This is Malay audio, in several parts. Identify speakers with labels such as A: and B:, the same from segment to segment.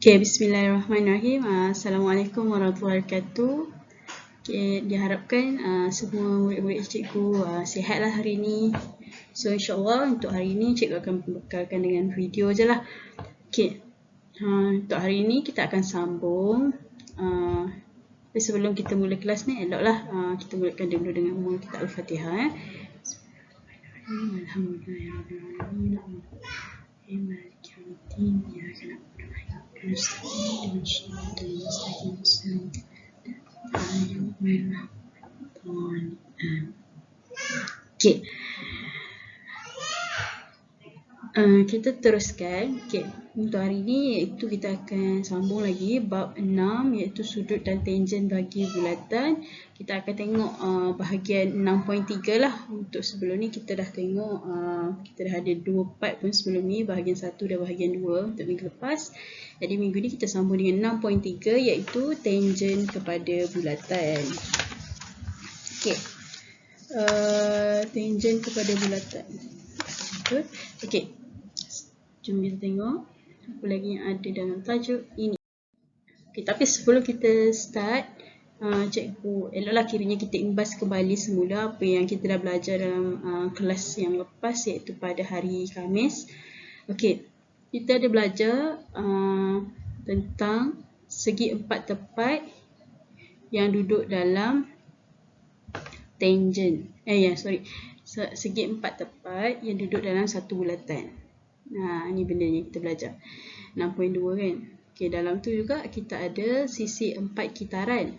A: Okay, bismillahirrahmanirrahim. Assalamualaikum warahmatullahi wabarakatuh. Okay, diharapkan semua murid-murid cikgu sihatlah hari ini. So, insyaAllah untuk hari ini cikgu akan bekalkan dengan video je lah. Okay, untuk hari ini kita akan sambung. Sebelum kita mula kelas ni, eloklah kita mulakan dulu dengan umur kita Al-Fatihah. Alhamdulillahirrahmanirrahim. Okay. Kita teruskan. Okay. Untuk hari ini iaitu kita akan sambung lagi bab 6 iaitu sudut dan tangen bagi bulatan. Kita akan tengok bahagian 6.3 lah. Untuk sebelum ni kita dah tengok kita dah ada 2 part pun sebelum ni, bahagian 1 dan bahagian 2 untuk minggu lepas. Jadi minggu ni kita sambung dengan 6.3 iaitu tangen kepada bulatan. Okay. Tangen kepada bulatan. Okay. Jom kita tengok apa lagi yang ada dalam tajuk ini. Okay, tapi sebelum kita start, cikgu eloklah kiranya kita imbas kembali semula apa yang kita dah belajar dalam kelas yang lepas iaitu pada hari Khamis. Okay, kita ada belajar tentang segi empat tepat yang duduk dalam tangen. Segi empat tepat yang duduk dalam satu bulatan. Ini benda yang kita belajar 6.2 kan. Okay, dalam tu juga kita ada sisi empat kitaran.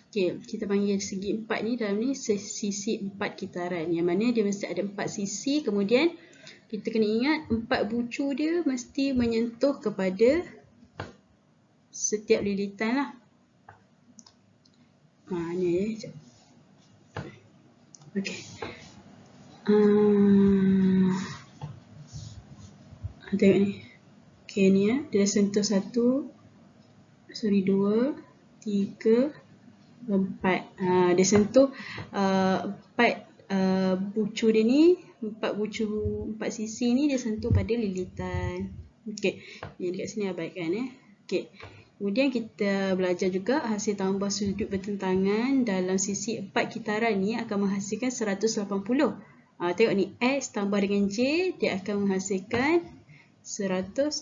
A: Okay, kita panggil segi empat ni dalam ni sisi empat kitaran, yang mana dia mesti ada empat sisi. Kemudian kita kena ingat empat bucu dia mesti menyentuh kepada setiap lilitan lah. Ni je. Okay. Tengok ni. Okay, ni dia sentuh 2, 3, 4. Dia sentuh 4 bucu dia ni, 4 sisi ni dia sentuh pada lilitan. Okay, yang dekat sini abaikan Okay. Kemudian kita belajar juga hasil tambah sudut bertentangan dalam sisi 4 kitaran ni akan menghasilkan 180. Tengok ni, X tambah dengan J dia akan menghasilkan 180.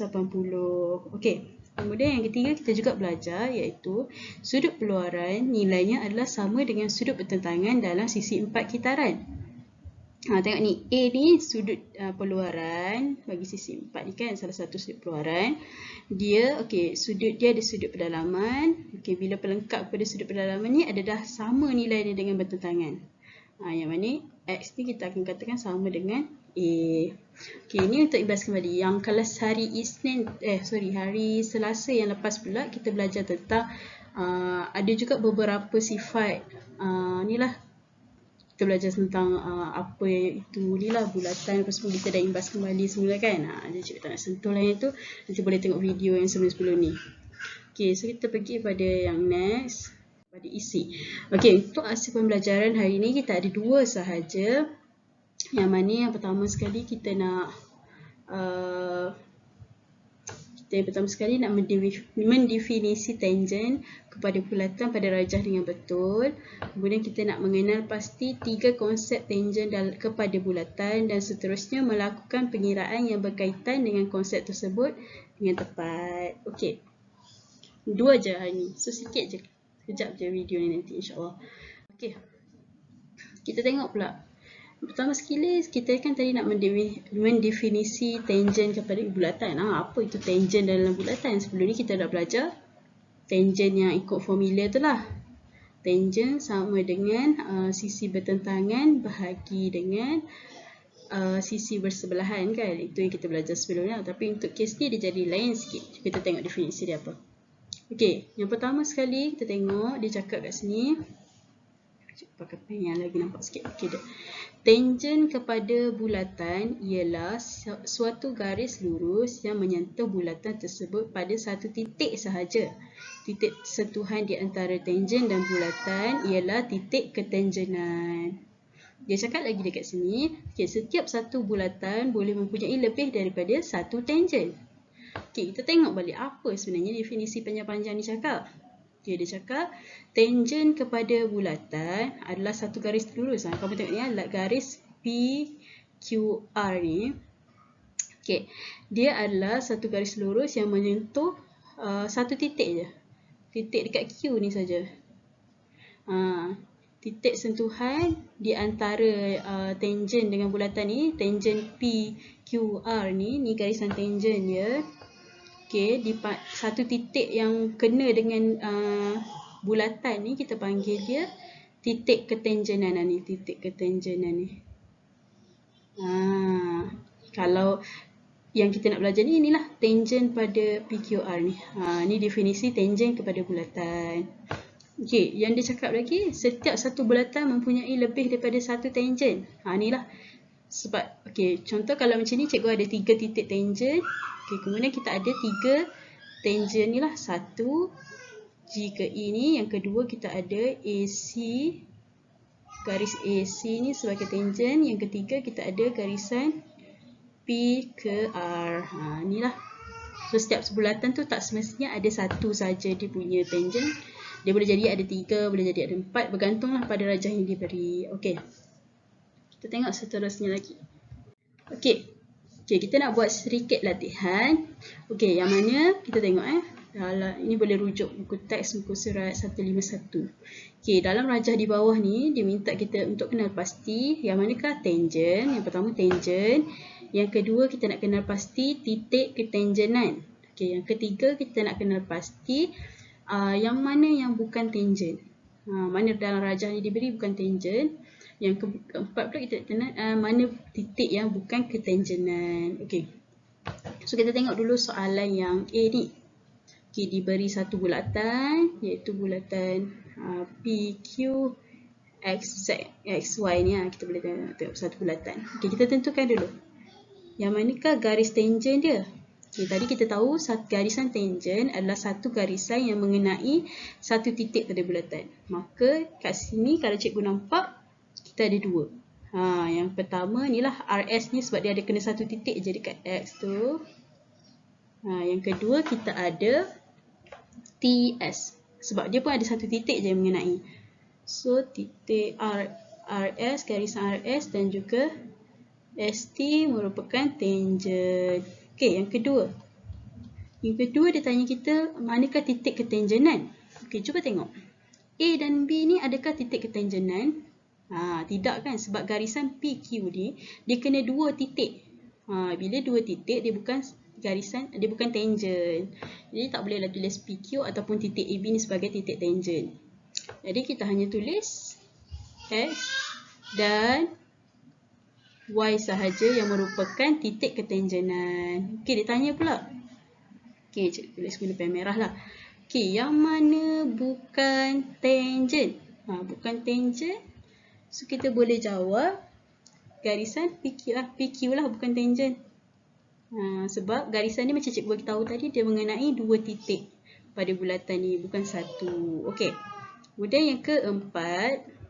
A: Okey. Kemudian yang ketiga kita juga belajar iaitu sudut peluaran nilainya adalah sama dengan sudut bertentangan dalam sisi 4 kitaran. Tengok ni, A ni sudut peluaran bagi sisi 4 ni kan, salah satu sudut peluaran. Dia sudut dia ada sudut pedalaman. Okey, bila pelengkap pada sudut pedalaman ni adalah sama nilai dia dengan bertentangan. Yang mana X ni kita akan katakan sama dengan A. Okey, ini untuk ibas kembali. Yang kelas hari hari Selasa yang lepas pula kita belajar tentang ada juga beberapa sifat inilah. Kita belajar tentang apa itu inilah bulatan, lepas pun kita dah imbas kembali semula kan. Jadi cikgu tak nak sentuh lah yang tu. Nanti boleh tengok video yang sebelum-sebelum ni. Okey, so kita pergi pada yang next, pada isi. Okey, untuk hasil pembelajaran hari ini kita ada 2 sahaja. Yang mana yang pertama sekali kita nak mendefinisi tangen kepada bulatan pada rajah dengan betul. Kemudian kita nak mengenal pasti 3 konsep tangen kepada bulatan dan seterusnya melakukan pengiraan yang berkaitan dengan konsep tersebut dengan tepat. Okey. 2 je hari ni. So sikit je. Sekejap je video ni nanti insya-Allah. Okey. Kita tengok pula. Pertama sekali kita kan tadi nak mendefinisi tangen kepada bulatan. Apa itu tangen dalam bulatan? Sebelum ni kita dah belajar tangen yang ikut formula tu lah. Tangen sama dengan sisi bertentangan bahagi dengan sisi bersebelahan kan. Itu yang kita belajar sebelum ni. Tapi untuk kes ni dia jadi lain sikit. Kita tengok definisi dia apa. Okey, yang pertama sekali kita tengok dia cakap kat sini. Pakai pen yang lagi nampak sikit. Okey dah. Tangen kepada bulatan ialah suatu garis lurus yang menyentuh bulatan tersebut pada satu titik sahaja. Titik sentuhan di antara tangen dan bulatan ialah titik ketangenan. Dia cakap lagi dekat sini, setiap satu bulatan boleh mempunyai lebih daripada satu tangen. Okay, kita tengok balik apa sebenarnya definisi panjang-panjang ni cakap. Okay, dia cakap tangent kepada bulatan adalah satu garis lurus. Kamu tengok ni, garis PQR ni. Okay, dia adalah satu garis lurus yang menyentuh satu titik je. Titik dekat Q ni saja. Titik sentuhan di antara tangent dengan bulatan ni, tangent PQR ni garisan tangent dia. Okay, di satu titik yang kena dengan bulatan ni kita panggil dia titik ketangenan ni, titik ketangenan ni. Kalau yang kita nak belajar ni, inilah tangent pada PQR ni. Ni definisi tangent kepada bulatan. Okey, yang dia cakap lagi, setiap satu bulatan mempunyai lebih daripada satu tangent. Inilah sebab, okey, contoh kalau macam ni, cikgu ada 3 titik tangent. Okey, kemudian kita ada 3 tangent ni lah. Satu, G ke E ni. Yang kedua, kita ada AC, garis AC ni sebagai tangent. Yang ketiga, kita ada garisan P ke R. Inilah. So, setiap bulatan tu tak semestinya ada satu saja dia punya tangent. Dia boleh jadi ada 3, boleh jadi ada 4. Bergantunglah pada rajah yang diberi. Okey. Kita tengok seterusnya lagi. Okey. Okey, kita nak buat sedikit latihan. Okey, yang mana kita tengok ini boleh rujuk buku teks muka surat 151. Okey, dalam rajah di bawah ni dia minta kita untuk kenal pasti yang manakah tangent. Yang pertama tangent. Yang kedua kita nak kenal pasti titik ketangenan. Okey, yang ketiga kita nak kenal pasti yang mana yang bukan tangent. Mana dalam rajah ni diberi bukan tangent. Yang keempat pula kita kenal mana titik yang bukan ketangenan. Okey. So kita tengok dulu soalan yang A ni. Okey, diberi satu bulatan iaitu bulatan PQ XY ni. Kita boleh tengok satu bulatan. Okey, kita tentukan dulu. Yang manakah garis tangent dia? Okay, tadi kita tahu garisan tangent adalah satu garisan yang mengenai satu titik pada bulatan. Maka kat sini kalau cikgu nampak kita ada 2. Yang pertama inilah RS ni sebab dia ada kena satu titik je dekat X tu. Yang kedua kita ada TS sebab dia pun ada satu titik je yang mengenai. So titik RS, garisan RS dan juga ST merupakan tangent. Okey, yang kedua. Yang kedua dia tanya kita manakah titik ketangenan. Okey, cuba tengok. A dan B ni adakah titik ketangenan? Tidak kan sebab garisan PQ ni dia kena 2 titik. Bila 2 titik dia bukan garisan, dia bukan tangent. Jadi tak bolehlah tulis PQ ataupun titik AB ni sebagai titik tangent. Jadi kita hanya tulis X dan Y sahaja yang merupakan titik ketangenan. Okey, dia tanya pula. Okey, cikgu tulis guna pen merah lah. Okey, yang mana bukan tangent? Bukan tangent. So, kita boleh jawab garisan PQ lah. PQ lah, bukan tangent. Sebab garisan ni macam cikgu bagi tahu tadi, dia mengenai 2 titik pada bulatan ni, bukan satu. Okey. Kemudian yang keempat.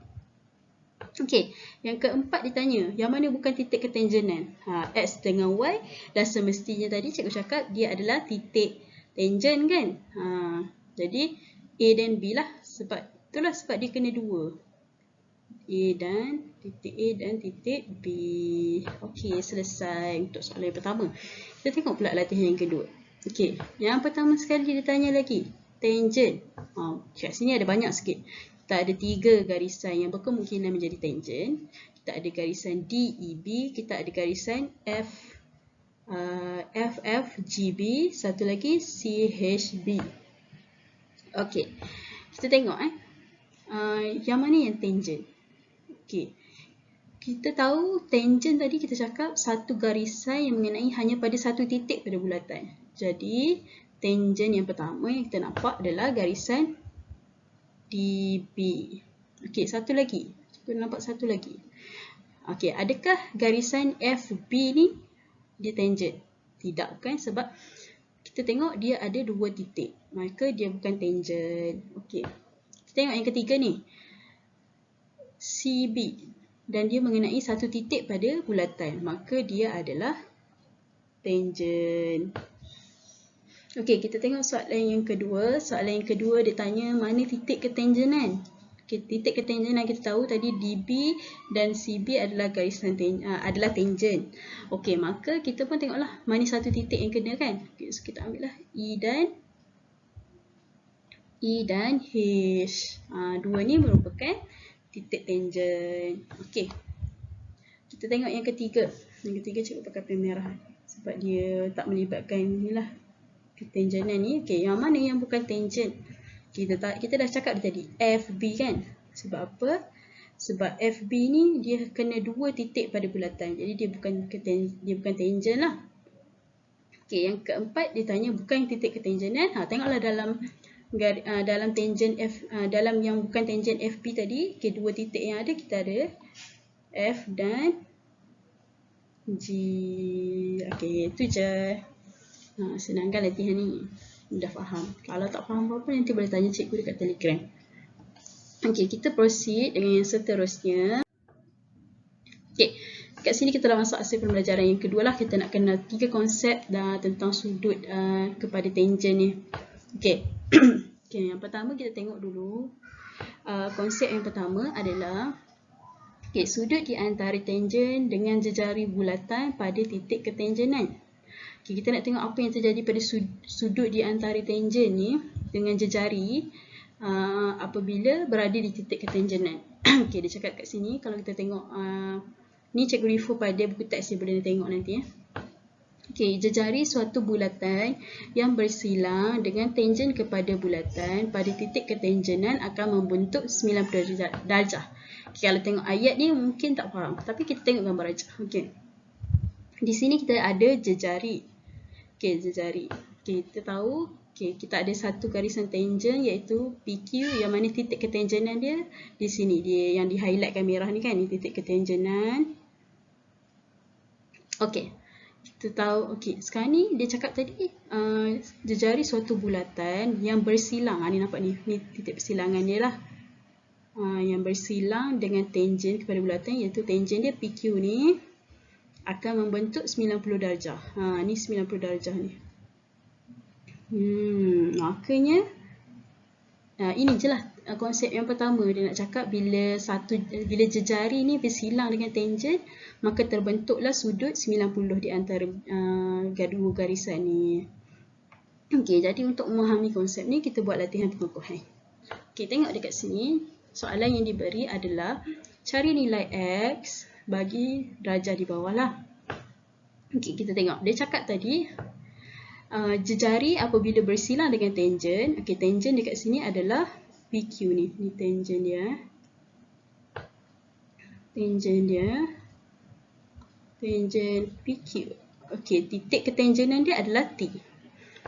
A: Okey, yang keempat ditanya, yang mana bukan titik ketangenan? X dengan Y, dan semestinya tadi cikgu cakap dia adalah titik tangent kan? Jadi A dan B lah, itulah sebab dia kena 2. A dan titik B. Okey, selesai untuk soalan yang pertama. Kita tengok pula latihan yang kedua. Okey, yang pertama sekali dia tanya lagi, tangent. Kat sini ada banyak sikit. Kita ada 3 garisan yang berkemungkinan menjadi tangent. Kita ada garisan DEB, kita ada garisan FFGB, satu lagi CHB. Okey. Kita tengok yang mana yang tangent. Okey. Kita tahu tangent tadi kita cakap satu garisan yang mengenai hanya pada satu titik pada bulatan. Jadi tangent yang pertama yang kita nampak adalah garisan DB. Okey, satu lagi. Kita nampak satu lagi. Okey, adakah garisan FB ni dia tangent? Tidak kan, sebab kita tengok dia ada 2 titik. Maka dia bukan tangent. Okey. Kita tengok yang ketiga ni. CB dan dia mengenai satu titik pada bulatan. Maka dia adalah tangent. Okey, kita tengok soalan yang kedua. Soalan yang kedua dia tanya mana titik ketangenan. Okey, titik ketangenan kita tahu tadi DB dan CB adalah garisan adalah tangent. Okey, maka kita pun tengoklah mana satu titik yang kena kan. Okay, so kita ambil lah E dan H. Dua ni merupakan titik tangent. Okey. Kita tengok yang ketiga. Yang ketiga cikgu pakai pen merah sebab dia tak melibatkan inilah ketangenan ni. Okey, yang mana yang bukan tangent? Kita dah cakap tadi FB kan. Sebab apa? Sebab FB ni dia kena dua titik pada bulatan. Jadi dia bukan tangent lah. Okey, yang keempat dia tanya bukan titik ketangenan. Tengoklah dalam tangent dalam yang bukan tangent FB tadi, okey, dua titik yang ada kita ada F dan G. Okey, itu je. Senang kan latihan ni? Dah faham. Kalau tak faham apa-apa nanti boleh tanya cikgu dekat Telegram. Okey, kita proceed dengan yang seterusnya. Okey, kat sini kita dah masuk asal pembelajaran yang kedua lah. Kita nak kenal 3 konsep tentang sudut kepada tangent ni. Okey. Okey, yang pertama kita tengok dulu. Konsep yang pertama adalah sudut di antara tangent dengan jejari bulatan pada titik ketangenan. Okay, kita nak tengok apa yang terjadi pada sudut di antara tangent ni dengan jejari apabila berada di titik ketangenan. Okay, dia cakap kat sini, kalau kita tengok, ni cikgu refer pada buku teks dia, boleh tengok nanti. Okay, jejari suatu bulatan yang bersilang dengan tangent kepada bulatan pada titik ketangenan akan membentuk 90 darjah. Okay, kalau tengok ayat ni mungkin tak faham, tapi kita tengok gambar aja. Okay. Di sini kita ada jejari. Okay, jejari. Okay, kita tahu kita ada satu garisan tangent iaitu PQ yang mana titik ketangenan dia di sini. Dia yang di highlightkan merah ni kan, ni titik ketangenan. Okay. Kita tahu, sekarang ni dia cakap tadi jejari suatu bulatan yang bersilang. Ni nampak ni titik persilangan dia lah. Yang bersilang dengan tangent kepada bulatan iaitu tangent dia PQ ni akan membentuk 90 darjah. Ni 90 darjah ni. Makanya ini je lah konsep yang pertama dia nak cakap, bila jejari ni bersilang dengan tangent, maka terbentuklah sudut 90 di antara dua garisan ni. Okey, jadi untuk memahami konsep ni kita buat latihan pengukuhan. Okey, tengok dekat sini. Soalan yang diberi adalah cari nilai X bagi darjah di bawah lah. Okey, kita tengok. Dia cakap tadi jejari apabila bersilang dengan tangent. Okey, tangent dekat sini adalah PQ ni. Ni tangent dia. Tangent PQ. Okey, titik ketangenan dia adalah T.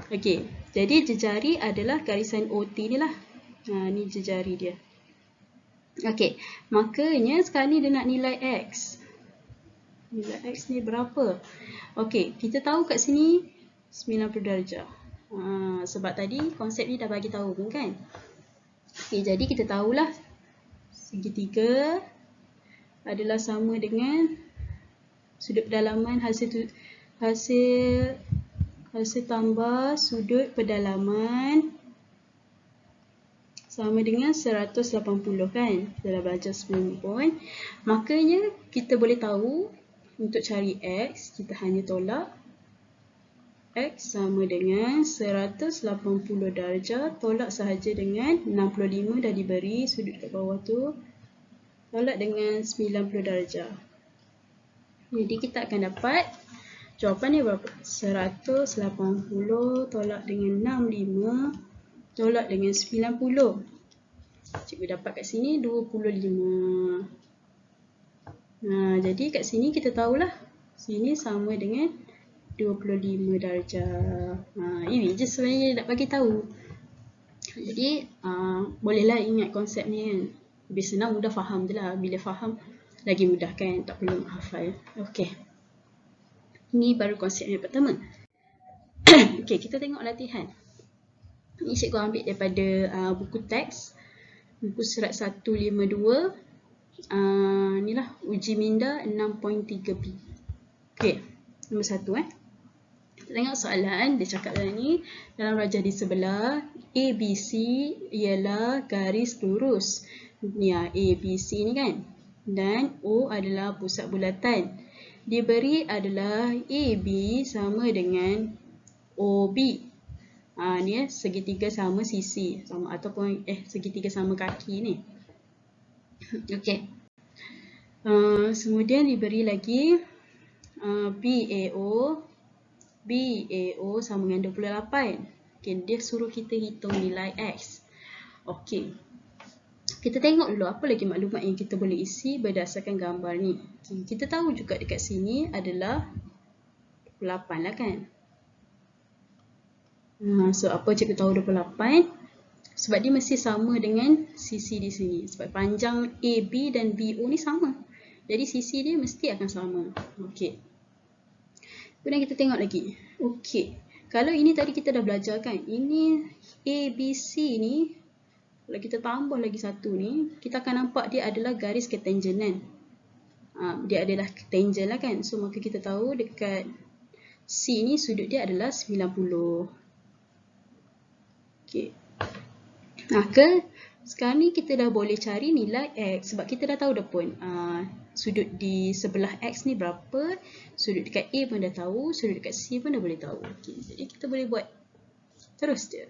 A: Okey, jadi jejari adalah garisan OT ni lah. Ni jejari dia. Okey, makanya sekarang ni dia nak nilai X. Nilai X ni berapa? Okey, kita tahu kat sini 90 darjah. Sebab tadi konsep ni dah bagi tahu pun kan? Okey, jadi kita tahulah segitiga adalah sama dengan sudut pedalaman hasil tambah sudut pedalaman sama dengan 180 kan? Kita dah belajar sebelum pun. Makanya kita boleh tahu untuk cari X, kita hanya tolak X sama dengan 180 darjah, tolak sahaja dengan 65 dah diberi sudut kat bawah tu, tolak dengan 90 darjah. Jadi kita akan dapat jawapan ni berapa? 180 tolak dengan 65 tolak dengan 90. Cikgu dapat kat sini 25. Jadi kat sini kita tahulah sini sama dengan 25 darjah. Ini je sebenarnya nak bagi tahu. Jadi bolehlah ingat konsep ni kan. Lebih senang, mudah faham je lah. Bila faham lagi mudah kan, tak perlu hafal. Okey. Ini baru konsep yang pertama. Okey, kita tengok latihan. Ini cikgu ambil daripada buku teks, buku surat 152. Inilah uji minda 6.3B. Okey, nombor 1 Tengok soalan, dia cakap dalam ni, dalam rajah di sebelah, ABC ialah garis lurus. Ni ABC ni kan. Dan O adalah pusat bulatan. Diberi adalah AB sama dengan OB. Ni segitiga sama sisi sama ataupun segitiga sama kaki ni. Okey. Kemudian diberi lagi BAO sama dengan 28. Okay, dia suruh kita hitung nilai X. Okey. Kita tengok dulu apa lagi maklumat yang kita boleh isi berdasarkan gambar ni. Okay, kita tahu juga dekat sini adalah 28 lah kan. So apa cikgu tahu 28? Sebab dia mesti sama dengan sisi di sini. Sebab panjang AB dan BO ni sama. Jadi sisi dia mesti akan sama. Okey. Kemudian kita tengok lagi. Okey. Kalau ini tadi kita dah belajar kan. Ini ABC ni. Kalau kita tambah lagi satu ni. Kita akan nampak dia adalah garis ketangenan. Dia adalah tangent lah kan. So maka kita tahu dekat C ni sudut dia adalah 90. Okey. Maka sekarang ni kita dah boleh cari nilai X. Sebab kita dah tahu dah pun. Sudut di sebelah X ni berapa. Sudut dekat A pun dah tahu. Sudut dekat C pun dah boleh tahu. Okay, jadi kita boleh buat terus je.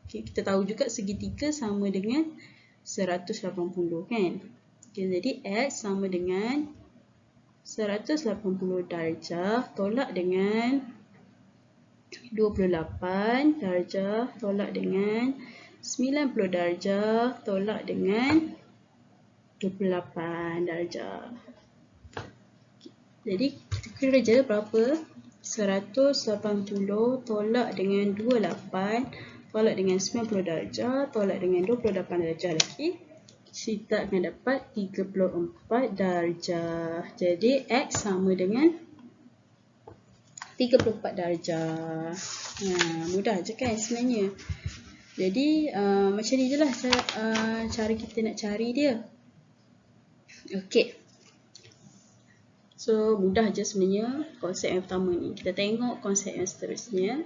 A: Okay, kita tahu juga segitiga sama dengan 180 kan. Okay, jadi X sama dengan 180 darjah tolak dengan 28 darjah tolak dengan 90 darjah tolak dengan 28 darjah. Jadi kita kira je berapa? 180 tolak dengan 28 tolak dengan 90 darjah tolak dengan 28 darjah lagi. Kita akan dapat 34 darjah. Jadi X sama dengan 34 darjah. Mudah je kan sebenarnya. Jadi macam ni je lah cara kita nak cari dia. Okey. So mudah je sebenarnya konsep yang pertama ni. Kita tengok konsep yang seterusnya.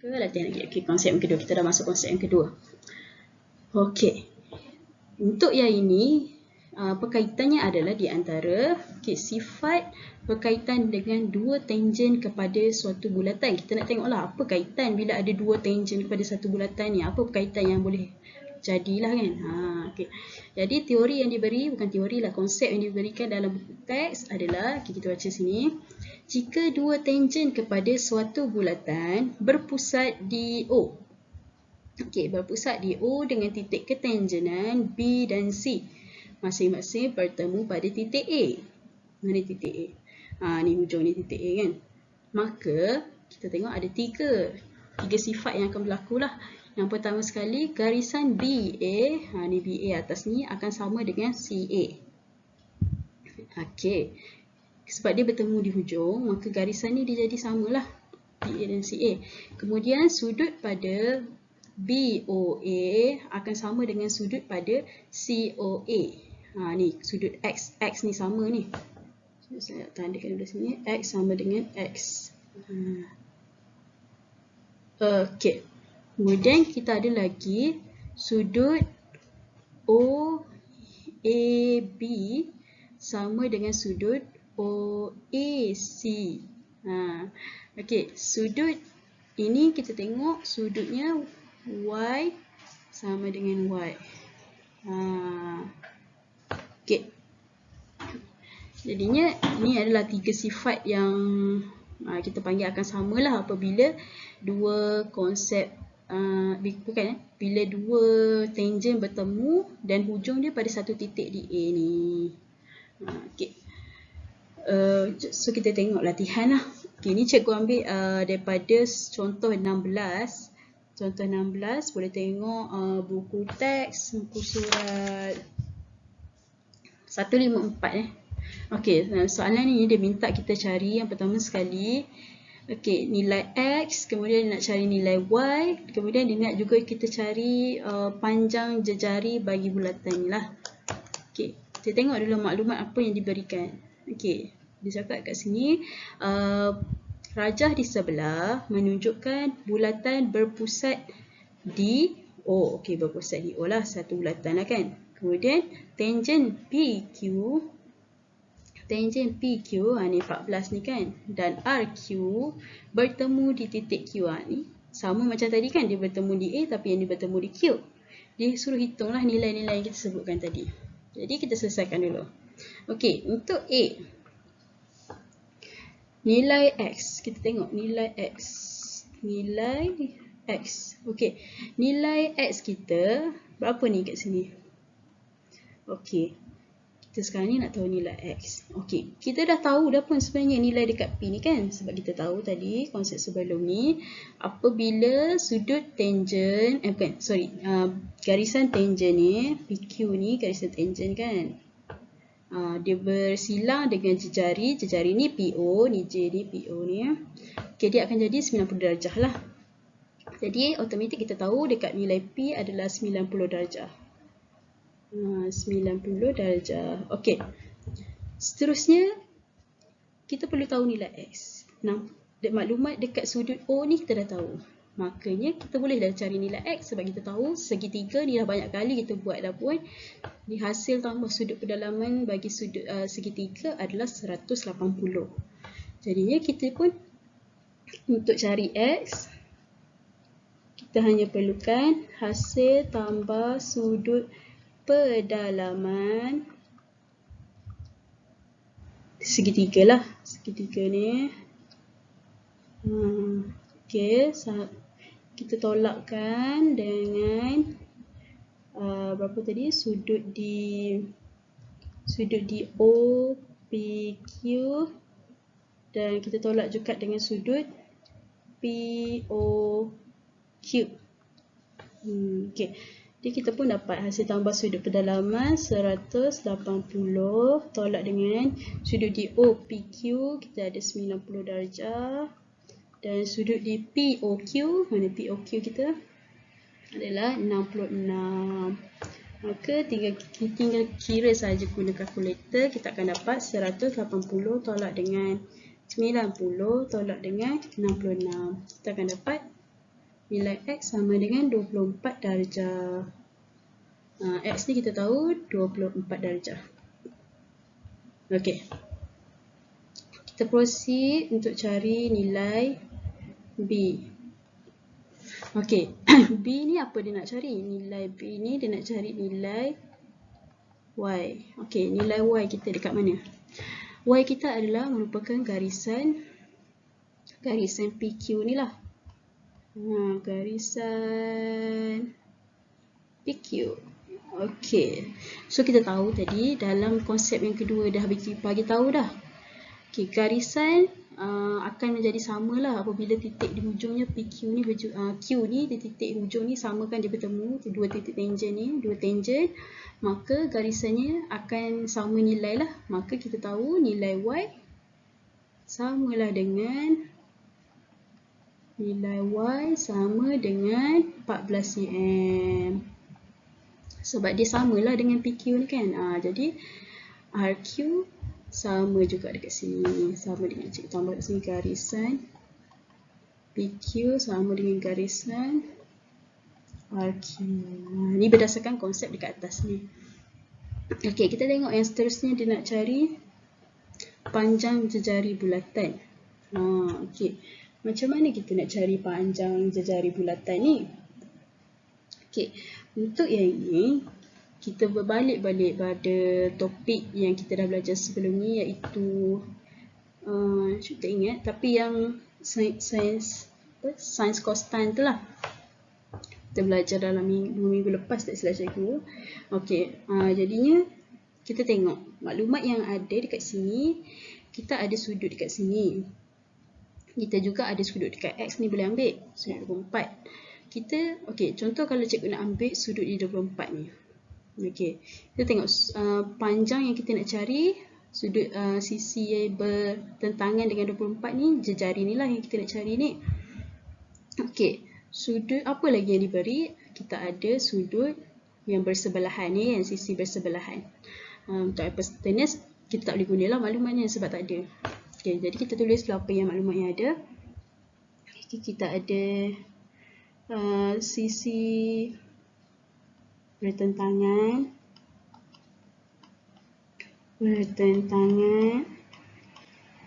A: Latihan lagi. Okey, konsep yang kedua. Kita dah masuk konsep yang kedua. Okey. Untuk yang ini perkaitannya adalah di antara sifat berkaitan dengan dua tangent kepada suatu bulatan. Kita nak tengoklah apa kaitan bila ada dua tangent kepada satu bulatan ni. Apa perkaitan yang boleh jadilah kan. Okay. Jadi teori yang diberi, bukan teori lah, konsep yang diberikan dalam buku teks adalah, kita baca sini. Jika dua tangent kepada suatu bulatan berpusat di O. Okey, berpusat di O dengan titik ketangenan B dan C. Masing-masing bertemu pada titik A. Mana titik A? Ni hujung ni titik A kan. Maka kita tengok ada tiga sifat yang akan berlaku lah. Yang pertama sekali, garisan BA, ni BA atas ni akan sama dengan CA. Okey. Sebab dia bertemu di hujung, maka garisan ni dia jadi samalah BA dan CA. Kemudian sudut pada BOA akan sama dengan sudut pada COA. Ni sudut X ni sama ni. Saya tandakan dulu sini. X sama dengan X. Okey. Kemudian kita ada lagi sudut OAB sama dengan sudut OAC. Okey, sudut ini kita tengok sudutnya Y sama dengan Y. Okey. Jadinya ini adalah tiga sifat yang kita panggil akan samalah apabila dua konsep bila dua tangent bertemu dan hujung dia pada satu titik di A ni. Okey. So kita tengok latihan lah. Okay, ni cikgu ambil daripada contoh 16. Contoh 16 boleh tengok buku teks, buku surat 154 Okey, soalan ni dia minta kita cari yang pertama sekali nilai X, kemudian dia nak cari nilai Y, kemudian dia nak juga kita cari panjang jejari bagi bulatan ni lah. Okey, kita tengok dulu maklumat apa yang diberikan. Okey, dia cakap kat sini rajah di sebelah menunjukkan bulatan berpusat di O. Okey, berpusat di O lah, satu bulatan lah kan. Kemudian tangent PQ ni 14 ni kan, dan RQ bertemu di titik Q. Ni sama macam tadi kan, dia bertemu di A tapi yang dia bertemu di Q. Dia suruh hitunglah nilai-nilai yang kita sebutkan tadi. Jadi kita selesaikan dulu. Okey, untuk A, nilai X, kita tengok nilai X. Okey, nilai X kita berapa ni kat sini? Okey, kita sekarang ni nak tahu nilai X. Okey, kita dah tahu dah pun sebenarnya nilai dekat P ni kan. Sebab kita tahu tadi konsep sebelum ni, apabila sudut tangent, garisan tangent ni, PQ ni garisan tangent kan. Dia bersilang dengan jejari ni PO, ni J ni PO ni. Okey, dia akan jadi 90 darjah lah. Jadi automatik kita tahu dekat nilai P adalah 90 darjah. 90 darjah. Okey. Seterusnya kita perlu tahu nilai X. Nah, maklumat dekat sudut O ni kita dah tahu. Makanya kita boleh dah cari nilai X sebab kita tahu segitiga ni dah banyak kali kita buat dah pun. Di hasil tambah sudut pedalaman bagi sudut segitiga adalah 180. Jadinya kita pun untuk cari X, kita hanya perlukan hasil tambah sudut pedalaman segitiga lah. Segitiga ni. Okey, kita tolakkan dengan berapa tadi? Sudut di O, PQ, dan kita tolak juga dengan sudut POQ. Okey. Jadi kita pun dapat hasil tambah sudut pedalaman 180 tolak dengan sudut di O, PQ, kita ada 90 darjah. Dan sudut di POQ, mana POQ kita? Adalah 66. Maka tinggal kira saja guna kalkulator, kita akan dapat 180 tolak dengan 90 tolak dengan 66. Kita akan dapat nilai X sama dengan 24 darjah. X ni kita tahu 24 darjah. Okey. Kita proceed untuk cari nilai B. Okey, B ni apa dia nak cari? Nilai B ni dia nak cari nilai Y. Okey, nilai Y kita dekat mana? Y kita adalah merupakan garisan PQ ni lah. Garisan PQ. Okey. So kita tahu tadi dalam konsep yang kedua dah bagi tahu dah. Okey, garisan akan menjadi samalah apabila titik di hujungnya PQ ni Q ni di titik hujung ni sama kan, dia bertemu dua titik tangent ni, dua tangent, maka garisannya akan sama nilai lah. Maka kita tahu nilai Y samalah dengan nilai Y sama dengan 14 cm. Sebab dia samalah dengan PQ ni kan. Jadi RQ sama juga dekat sini, sama dengan cikgu tambah kat sini garisan PQ sama dengan garisan RQ. Ni berdasarkan konsep dekat atas ni. Okey, kita tengok yang seterusnya dia nak cari panjang jejari bulatan. Okey, macam mana kita nak cari panjang jejari bulatan ni? Okey, untuk yang ini kita berbalik-balik pada topik yang kita dah belajar sebelum ni, iaitu tak ingat, tapi yang sains konstan tu lah. Kita belajar dalam 2 minggu lepas, tak silap cikgu. Okey, jadinya kita tengok maklumat yang ada dekat sini. Kita ada sudut dekat sini. Kita juga ada sudut dekat X ni, boleh ambil sudut 24. Okey, contoh kalau cikgu nak ambil sudut di 24 ni. Okey, kita tengok panjang yang kita nak cari, sudut sisi yang bertentangan dengan 24 ni, jejari ni lah yang kita nak cari ni. Okey, sudut apa lagi yang diberi? Kita ada sudut yang bersebelahan ni, yang sisi bersebelahan. Untuk hypotenuse kita tak boleh gunalah maklumatnya sebab tak ada. Okay, jadi kita tulis apa yang maklumat yang ada. Okay, kita ada sisi bertentangan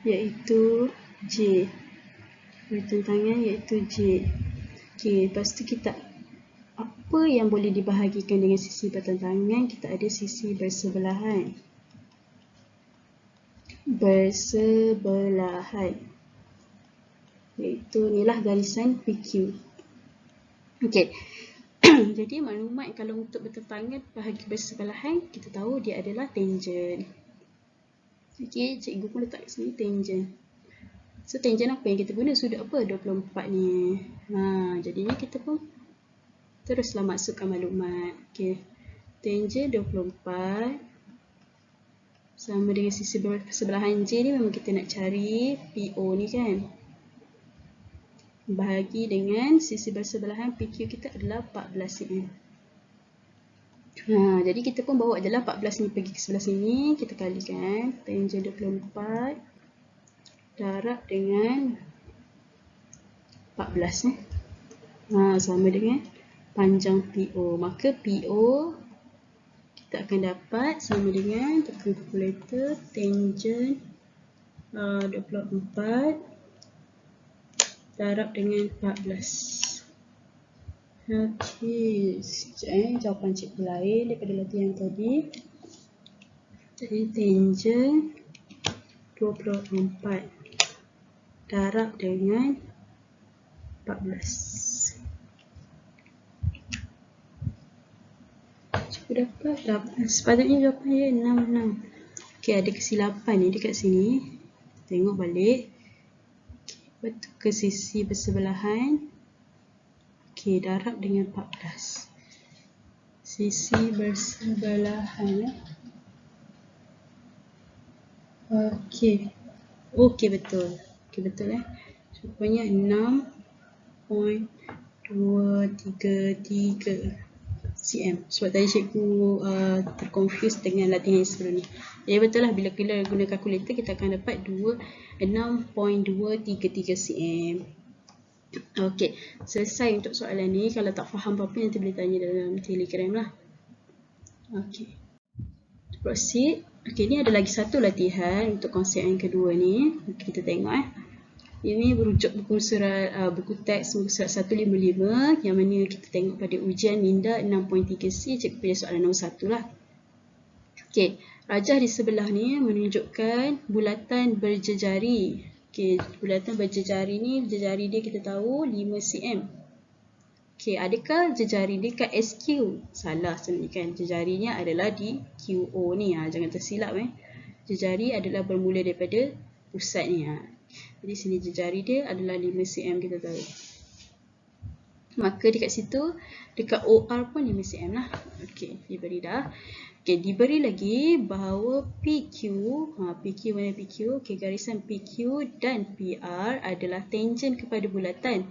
A: iaitu J. Bertentangan iaitu J. Okay, lepas tu kita apa yang boleh dibahagikan dengan sisi bertentangan? Kita ada sisi bersebelahan. Iaitu inilah garisan PQ. Okey. Jadi maklumat kalau untuk bertentangan bahagi bersebelahan, kita tahu dia adalah tangent. Okey, cikgu pun letak kat sini tangent. So tangent apa yang kita guna? Sudut apa? 24 ni. Jadinya kita pun teruslah masukkan maklumat. Okey. Tangent 24 sama dengan sisi bersebelahan J ni memang kita nak cari PO ni kan. Bahagi dengan sisi bersebelahan PQ kita adalah 14 cm. Jadi kita pun bawa adalah 14 ni pergi ke sebelah sini. Kita kalikan tangent 24 darab dengan 14 sama dengan panjang PO. Maka PO kita akan dapat sama dengan tekan kalkulator tangent 24 darab dengan 14. Okey, sekejap jawapan cikgu lain daripada latihan tadi. Jadi tangent 24 darab dengan 14. Dapat 8. Sepatutnya jawapan dia 66. Okey, ada kesilapan ni dekat sini. Tengok balik. Betul ke sisi bersebelahan? Okey, darab dengan 14. Sisi bersebelahan. Okey. Okey, betul. Okey, betul Rupanya 6.233 cm. Sebab tadi cikgu terkonfuse dengan latihan yang sebelum ni. Jadi betul lah, bila kita guna kalkulator kita akan dapat 6.233 cm. Okey, selesai untuk soalan ni. Kalau tak faham apa-apa nanti boleh tanya dalam Telegram lah. Okey, proceed. Okey, ni ada lagi satu latihan untuk konsep yang kedua ni. Kita tengok Ini merujuk buku teks muka surat 155 yang mana kita tengok pada ujian minda 6.3C, cikgu pilih soalan nombor 1 lah. Okey, rajah di sebelah ni menunjukkan bulatan berjejari. Okey, bulatan berjejari ni, jejari dia kita tahu 5 cm. Okey, adakah jejari dia kat SQ? Salah sebenarnya kan. Jejarinya adalah di QO ni. Jangan tersilap Jejari adalah bermula daripada pusat ni. Jadi sini jejari dia adalah 5 cm kita tahu. Maka dekat situ, dekat OR pun 5 cm lah. Okey, diberi dah. Okey, diberi lagi bahawa PQ, PQ mana PQ? Okey, garisan PQ dan PR adalah tangent kepada bulatan.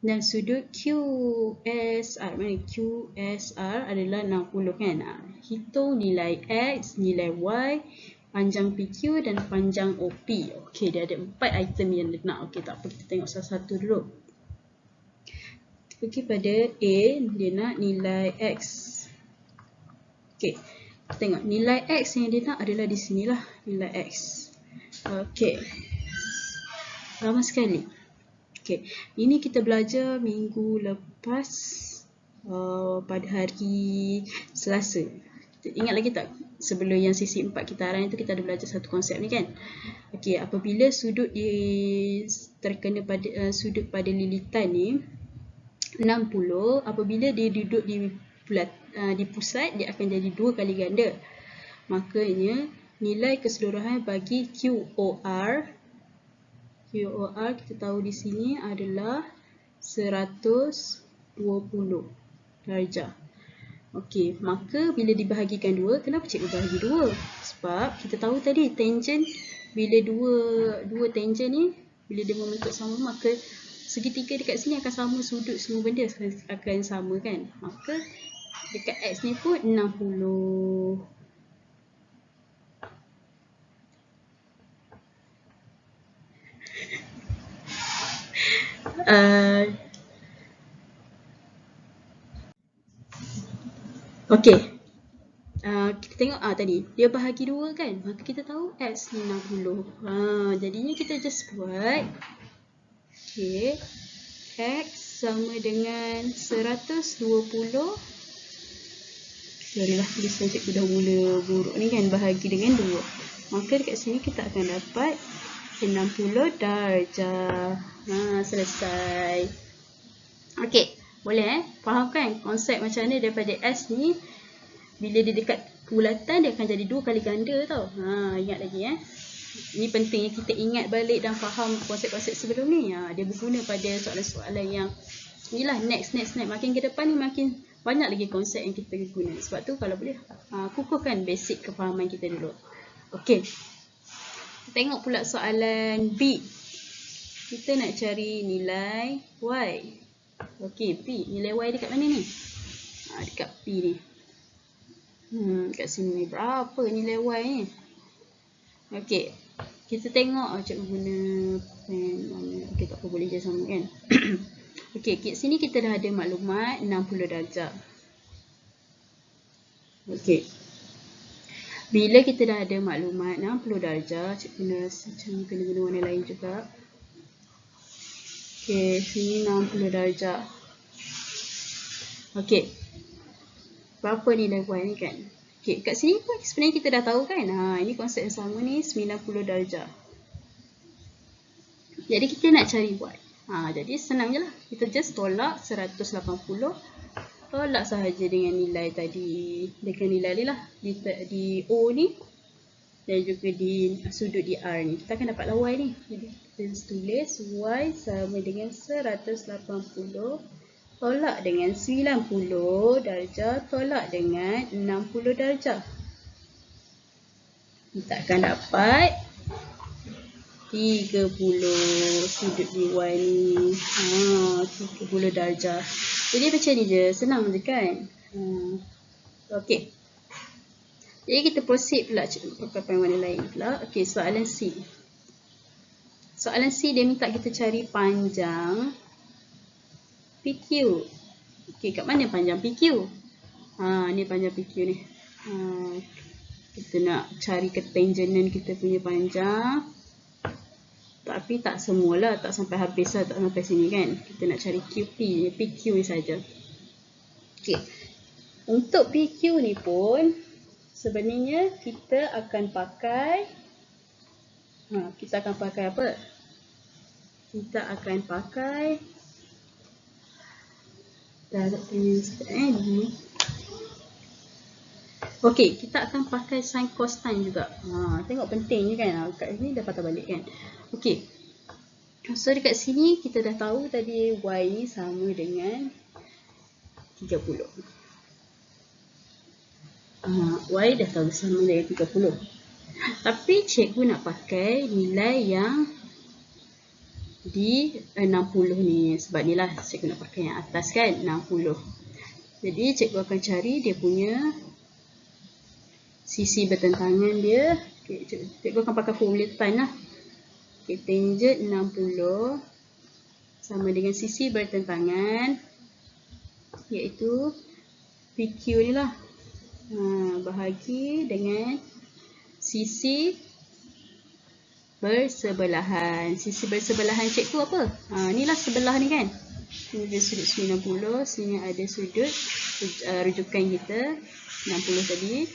A: Dan sudut QSR, mana QSR adalah 60 kan? Hitung nilai X, nilai Y, panjang PQ dan panjang OP. Okey, dia ada 4 item yang dia nak. Okey, tak apa, kita tengok satu-satu dulu. Pergi pada A, dia nak nilai X. Okey, kita tengok nilai X yang dia nak adalah di sinilah, nilai X. Okey, lama sekali. Okey, ini kita belajar minggu lepas pada hari Selasa. Ingat lagi tak? Sebelum yang sisi 4 kitaran itu kita ada belajar satu konsep ni kan. Okey, apabila sudut terkena pada sudut pada lilitan ni 60, apabila dia duduk di pusat dia akan jadi 2 kali ganda. Makanya nilai keseluruhan bagi QOR kita tahu di sini adalah 120 darjah. Okey, maka bila dibahagikan 2, kenapa cikgu bahagi 2? Sebab kita tahu tadi tangent, bila dua tangent ni, bila dia membentuk sama, maka segitiga dekat sini akan sama, sudut semua benda akan sama kan? Maka dekat X ni pun 60. Okey. Kita tengok tadi dia bahagi 2 kan, maka kita tahu X ni 60. Jadinya kita just buat okey, X sama dengan 120. Sorry lah, tulisan cikgu dah mula buruk ni kan, bahagi dengan 2. Maka dekat sini kita akan dapat 60 darjah. Selesai. Okey, boleh faham kan konsep macam mana daripada S ni bila dia dekat bulatan dia akan jadi 2 kali ganda tau. Ingat lagi Ini penting kita ingat balik dan faham konsep-konsep sebelum ni. Dia berguna pada soalan-soalan yang inilah next. Makin ke depan ni makin banyak lagi konsep yang kita guna. Sebab tu kalau boleh kukuhkan basic kefahaman kita dulu. Okey. Tengok pula soalan B. Kita nak cari nilai Y. Okey, B. Nilai Y dekat mana ni? Dekat P ni. Kat sini berapa nilai Y ni? Okey. Kita tengok cikgu guna pen mana. Okey, tak apa, boleh je sama kan. Okey, kat sini kita dah ada maklumat 60 darjah. Okey. Bila kita dah ada maklumat 60 darjah, cikgu kena guna warna lain juga. Okey, sini 60 darjah. Okey. Berapa nilai Y ni kan? Okey, kat sini pun sebenarnya kita dah tahu kan. Ini konsep yang sama ni 90 darjah. Jadi kita nak cari Y. Jadi senang je lah. Kita just tolak 180. Tolak sahaja dengan nilai tadi. Dengan nilai ni lah. Di O ni. Dan juga di sudut di R ni. Kita akan dapat Y ni. Jadi kita tulis Y sama dengan 180. Tolak dengan 90 darjah, tolak dengan 60 darjah. Kita akan dapat 30 sudut di Y ni. 30 darjah. Jadi macam ni je, senang je kan. Okey. Jadi kita proceed pula pakai warna lain pula. Okey, soalan C. Soalan C dia minta kita cari panjang PQ. Okey, kat mana panjang PQ? Ni panjang PQ ni. Kita nak cari ketangenan kita punya panjang. Tapi tak semualah, tak sampai habis lah, tak sampai sini kan. Kita nak cari QP, PQ ni saja. Okey. Untuk PQ ni pun sebenarnya kita akan pakai kita akan pakai apa? Kita akan pakai Okey, kita akan pakai sin cos tan juga. Tengok penting ni kan. Kat sini dah patah balik kan. Okey. So dekat sini kita dah tahu tadi Y ni sama dengan 30. Y dah tahu sama dengan 30. Tapi cikgu nak pakai nilai yang di 60 ni. Sebab ni lah cikgu nak pakai yang atas kan, 60. Jadi cikgu akan cari dia punya sisi bertentangan dia. Okay, cikgu akan pakai formula tan lah. Okay, tangent 60 sama dengan sisi bertentangan, iaitu PQ ni lah. Bahagi dengan sisi bersebelahan. Sisi bersebelahan cikgu apa? Ni lah sebelah ni kan. Ini ada sudut 90. Sini ada sudut rujukan kita 60 tadi.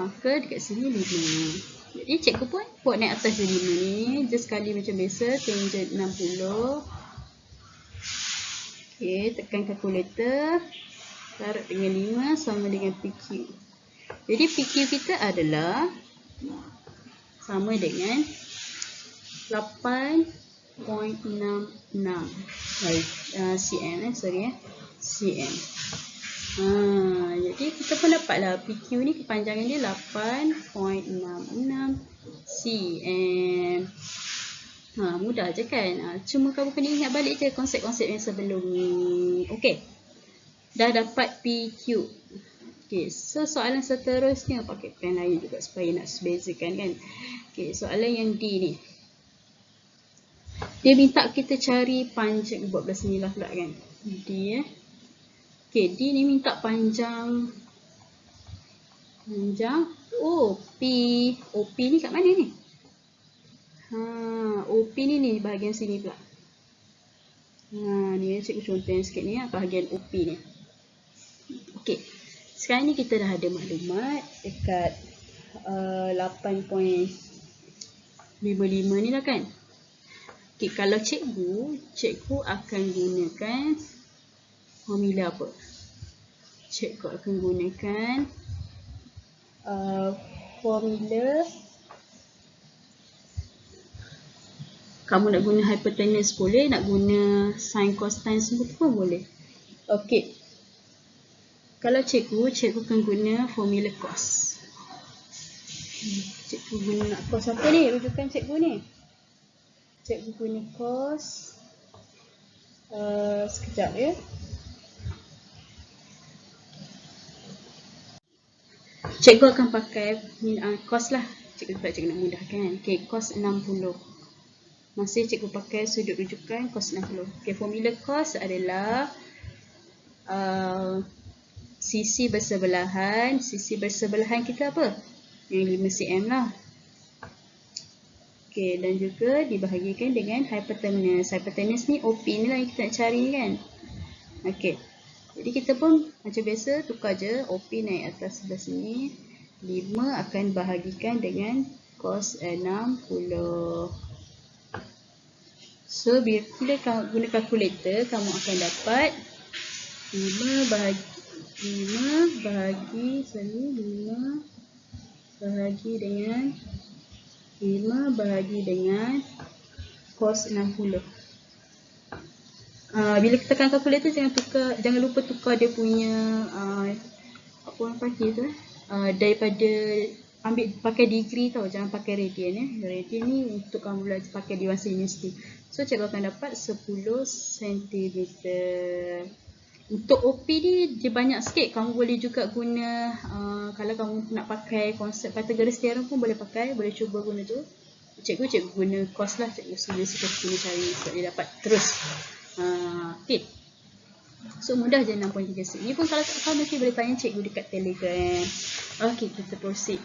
A: Maka dekat sini 5. Jadi cikgu pun buat naik atas je 5 ni. Just kali macam biasa. Tangent 60. Okay, tekan kalkulator. Taruh dengan 5 sama dengan PQ. Jadi PQ kita adalah sama dengan 8.66 cm. Cm. Jadi kita pun dapatlah PQ ni kepanjangan dia 8.66 cm. Mudah je kan. Cuma kamu kena ingat balik je konsep-konsep yang sebelum ni. Okey. Dah dapat PQ. Okey, so soalan seterusnya pakai pen lain juga supaya nak bezakan kan. Okey, soalan yang D ni. Dia minta kita cari panjang, buat belah sini lah pula kan. D Okay, D ni minta panjang OP. OP ni kat mana ni? OP ni bahagian sini pula. Ni cikgu contohkan sikit ni bahagian OP ni. Okey. Sekarang ni kita dah ada maklumat dekat 8.55 ni lah kan. Okey, kalau cikgu akan gunakan formula apa? Cikgu akan gunakan formula. Kamu nak guna hypotenuse boleh, nak guna sin cos tan semua tu pun boleh. Okey. Kalau cikgu akan guna formula cos. Cikgu guna nak cos apa ni? Rujukan cikgu ni. Cikgu guna cos. Sekejap ya. Cikgu akan pakai cos lah. Cikgu nak mudahkan. Okey, cos 60. Masih cikgu pakai sudut rujukan cos 60. Okey, formula cos adalah sisi bersebelahan. Sisi bersebelahan kita apa? Yang 5 cm lah. Okey, dan juga dibahagikan dengan hypotenuse. Hypotenuse ni OP ni lah yang kita nak cari kan. Okey. Jadi kita pun macam biasa tukar je OP naik atas sebelah sini. 5 akan bahagikan dengan cos 60. So, bila kamu guna kalkulator, kamu akan dapat 5 bahagi dengan cos 60. Bila kita tekan kalkulator, jangan lupa tukar dia punya apa orang panggil tu daripada pakai degree tau, jangan pakai radian ya. Radian ni untuk kamu belajar pakai di masa universiti. So cikgu akan dapat 10 cm. Untuk OP ni dia banyak sikit. Kamu boleh juga guna kalau kamu nak pakai konsep Pythagoras theorem pun boleh pakai, boleh cuba guna tu. Cikgu guna cos lah, cikgu sudah seperti ni cari sebab dia dapat terus. Okey. So mudah je 6.36. Ni pun kalau tak faham mesti boleh tanya cikgu dekat Telegram. Okey, kita proceed.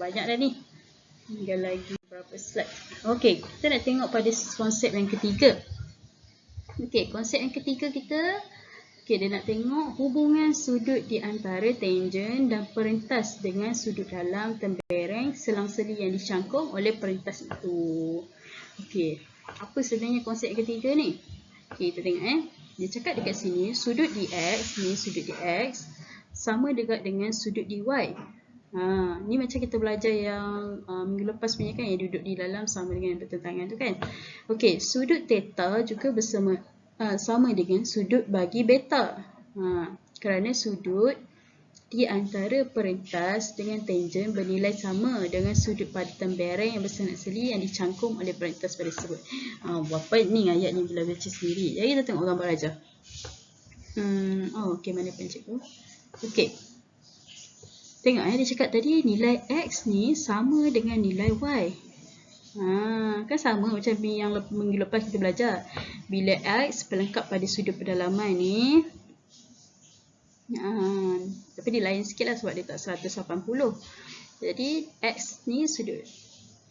A: Banyak dah ni. Tinggal lagi berapa slide. Okey, kita nak tengok pada konsep yang ketiga. Okey, konsep yang ketiga kita, okey, dia nak tengok hubungan sudut di antara tangent dan perentas dengan sudut dalam tembereng selang-seli yang dicangkung oleh perentas itu. Okey, apa sebenarnya konsep yang ketiga ni? Okey, kita tengok Dia cakap dekat sini sudut DX ni, sudut DX sama dekat dengan sudut DY. Ni macam kita belajar yang minggu lepas punya kan, yang duduk di dalam sama dengan bertentangan tu kan. Okey, sudut theta juga sama dengan sudut bagi beta. Kerana sudut di antara perentas dengan tangent bernilai sama dengan sudut pada tembereng yang bersenak-seli yang dicangkung oleh perentas pada tersebut. Berapa ni ayat ni bila baca sendiri. Jadi kita tengok gambar aja. Okey, mana pun cikgu. Okey. Tengok dia cakap tadi nilai X ni sama dengan nilai Y. Kan sama macam yang minggu lepas kita belajar. Bila X pelengkap pada sudut pedalaman ni, tapi dia lain sikit lah sebab dia tak 180. Jadi X ni sudut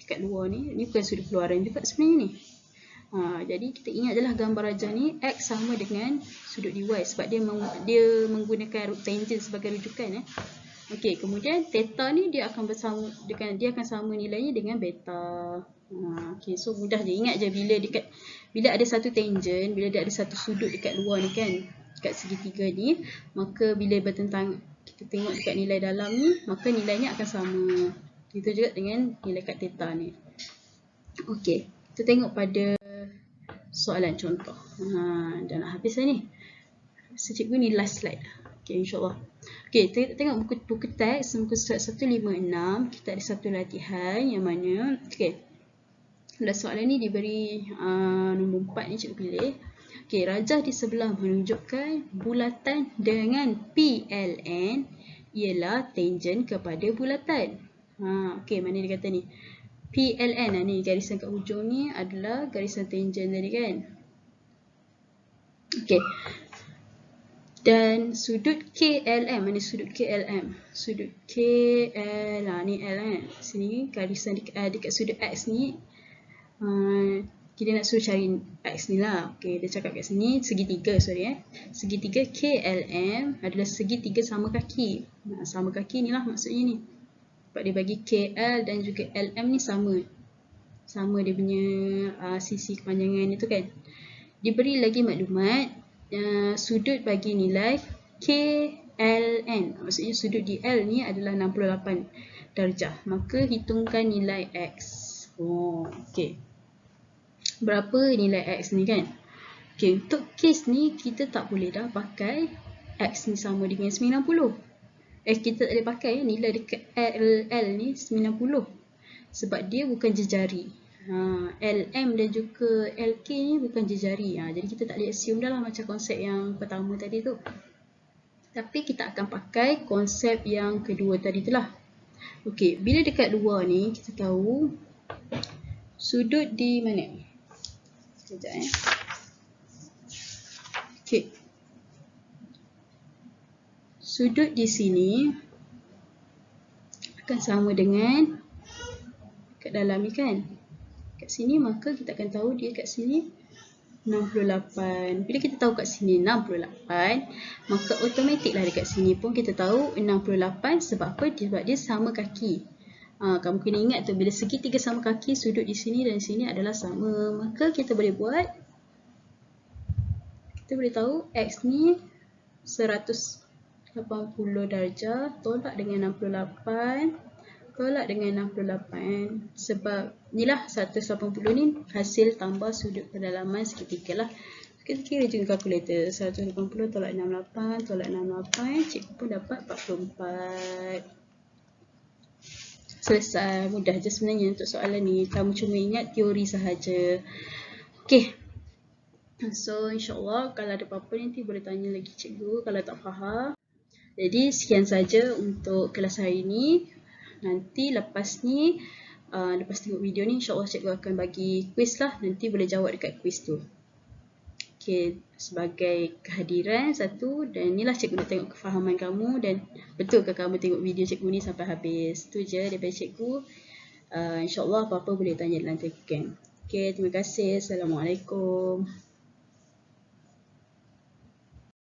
A: dekat luar ni bukan sudut keluaran juga sebenarnya ni. Jadi kita ingat je lah gambar rajah ni X sama dengan sudut DY sebab dia menggunakan tangent sebagai rujukan. Okey, kemudian theta ni dia akan sama nilainya dengan beta. Okey, so mudah je, ingat je bila ada satu tangent, bila dia ada satu sudut dekat luar ni kan, dekat segitiga ni, maka bila bertentang kita tengok dekat nilai dalam ni, maka nilainya akan sama. Itu juga dengan nilai kat theta ni. Okey, kita tengok pada soalan contoh. Dah nak habis dah ni. So, cikgu ni last slide. Okey, insyaAllah. Okey, tengok buku teks muka surat 156. Kita ada satu latihan yang mana, okey, pada soalan ni diberi nombor 4 ni cikgu pilih. Okey, rajah di sebelah menunjukkan bulatan dengan PLN ialah tangent kepada bulatan. Okey, mana dia kata ni? PLN lah ni, garisan kat hujung ni adalah garisan tangent tadi kan. Okey. Dan sudut KLM, mana sudut KLM? Sudut KL lah, ni L kan. Sini garisan dekat sudut X ni. Kita nak suruh cari X ni lah. Okey, dia cakap kat sini segitiga, segitiga KLM adalah segitiga sama kaki. Nah, sama kaki ni lah maksudnya ni. Sebab dia bagi KL dan juga LM ni sama. Sama dia punya sisi kepanjangan itu kan. Diberi lagi maklumat, sudut bagi nilai KLN. Maksudnya sudut di L ni adalah 68 darjah. Maka hitungkan nilai X. Okey. Berapa nilai X ni kan? Okey, untuk kes ni kita tak boleh dah pakai X ni sama dengan 90. Kita tak boleh pakai nilai dekat L ni 90. Sebab dia bukan jejari. LM dan juga LK ni bukan jejari. Jadi kita tak boleh assume dah lah macam konsep yang pertama tadi tu. Tapi kita akan pakai konsep yang kedua tadi tu lah. Okey, bila dekat luar ni kita tahu sudut di mana? Sekejap Okey. Sudut di sini akan sama dengan kat dalam ni kan. Kat sini maka kita akan tahu dia kat sini 68. Bila kita tahu kat sini 68, maka automatik lah dekat sini pun kita tahu 68 sebab apa? Sebab dia sama kaki. Kamu kena ingat tu, bila segitiga sama kaki, sudut di sini dan sini adalah sama. Maka kita boleh buat, kita boleh tahu X ni 180 darjah tolak dengan 68, tolak dengan 68. Sebab inilah 180 ni hasil tambah sudut pendalaman segitiga lah. Kita kira juga kalkulator. 180 tolak 68, tolak 68, cikgu pun dapat 44. Selesai, mudah je sebenarnya untuk soalan ni. Kamu cuma ingat teori sahaja. Okey. So insyaAllah kalau ada apa-apa nanti boleh tanya lagi cikgu kalau tak faham. Jadi sekian saja untuk kelas hari ni. Nanti lepas ni, lepas tengok video ni insyaAllah cikgu akan bagi quiz lah. Nanti boleh jawab dekat quiz tu. Okay, sebagai kehadiran satu, dan inilah cikgu nak tengok kefahaman kamu dan betulkah kamu tengok video cikgu ni sampai habis. Itu je daripada cikgu. InsyaAllah apa-apa boleh tanya dalam Telegram. Okay, terima kasih. Assalamualaikum.